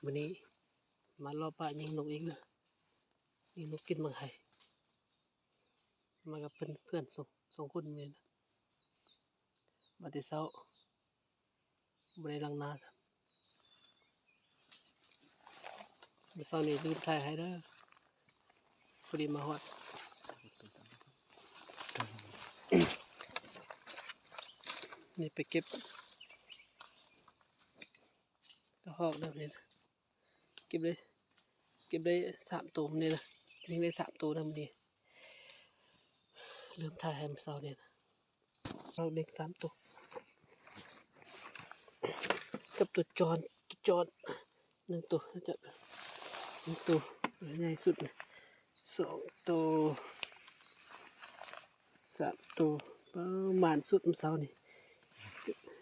วันนี้มารอป่ายิงนกอีกนะยิงนกกินมังไห่มากับเพื่อนสองคนนี่นะมาแต่เช้าไม่ได้ล้างหน้าเมื่อเช้านี้ลืมถ่ายให้เด้อพอดีมาฮอดนี่ไปเก็บกระหอกเด้อนี่นะเก็บได้3 ตัวนี่นะยิงได้3 ตัวนะมันนี่ลืมถ่ายให้เมื่อเช้านี่นะเราเล็ก3 ตัวกับตัวจอน1 ตัวจะ1 ตัวใหญ่สุด2 ตัว3 ตัวประมาณสุดเมื่อเช้านี่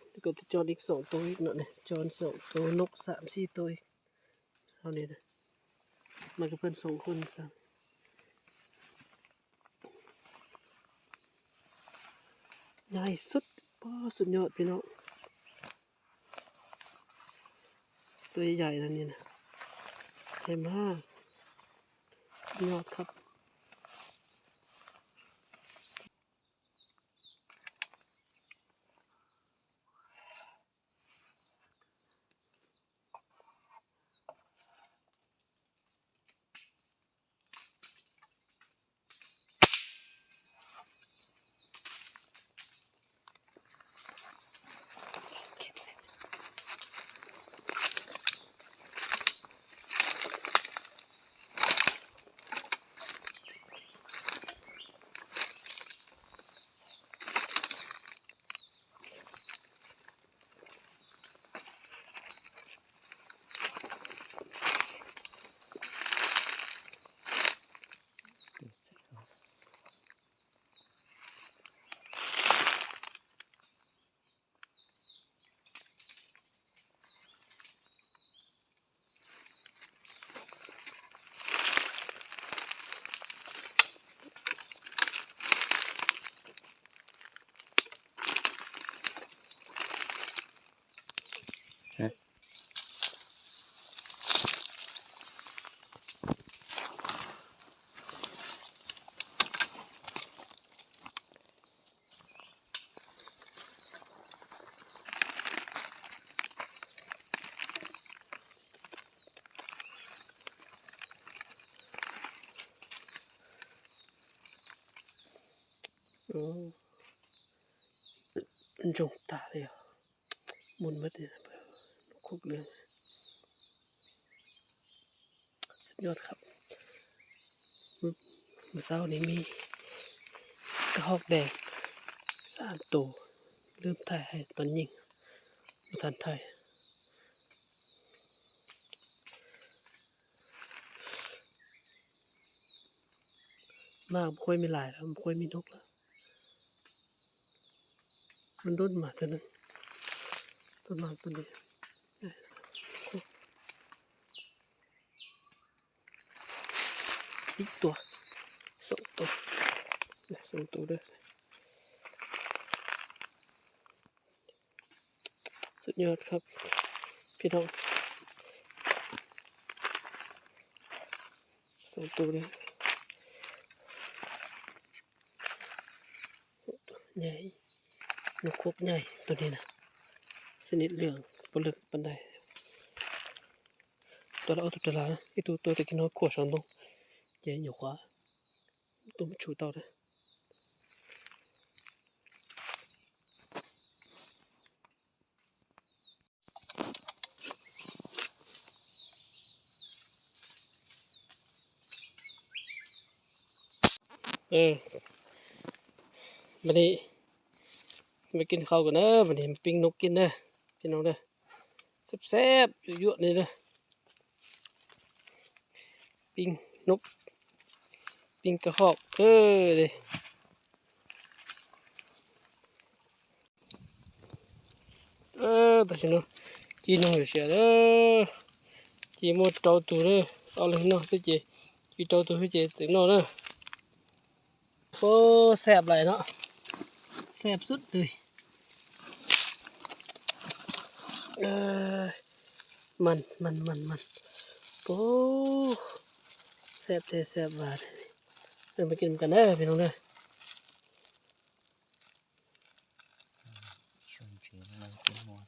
แล้วก็ตัวจอนอีก2 ตัวอีกเนาะเนี่ยจอน2 ตัวนก3-4 ตัวอีกเช้านี่นะมากับเพื่อน2 คนซะใหญ่สุดป้อสุดยอดพี่น้องตัวใหญ่ๆนั่นนี่นะใหญ่มากยอดครับจงตาเลยอ่ะมุนมาดิคุกเลยสุดยอดครับเมื่อเช้านี้มีกระหอกแดง3 ตัวลืมถ่ายให้ตอนยิงไม่ทันถ่ายมากค่อยมีหลายแล้วค่อยมีนกแล้วมันรุ่นมาตัวนึงต้นมาตัวนี้อีกตัว2 ตัว2 ตัวด้วยสุดยอดครับพี่น้อง2 ตัวเลยใหญ่นกครบใหญ่ตัวนี้นะสนิทเหลืองปลึกปันไดตัวละเอาตัวละไอตัวตะกี้น้อยขวด2 ตรงใหญ่อยู่ขวาตัวมันชูต่อเลยวันนี้มากินข้าวกันเด้อวันนี้มาปิ้งนกกินเด้อพี่น้องเด้อแซ่บๆยั่วๆนี่เด้อปิ้งนกปิ้งกระหอกเลยแต่ฉันเนาะจีนงอยู่เสียเด้อจีหมดเตาตัวเด้อเอาเลยเนาะพี่เจจีเตาตัวพี่เจถึงเนาะเด้อโอ้แซ่บเลยเนาะแซ่บสุดเลย มันโอ้แซ่บแท้แซ่บบาดเดินไปกินกันเด้อพี่น้องเด้อ ชวนเชียร์มันกินหมด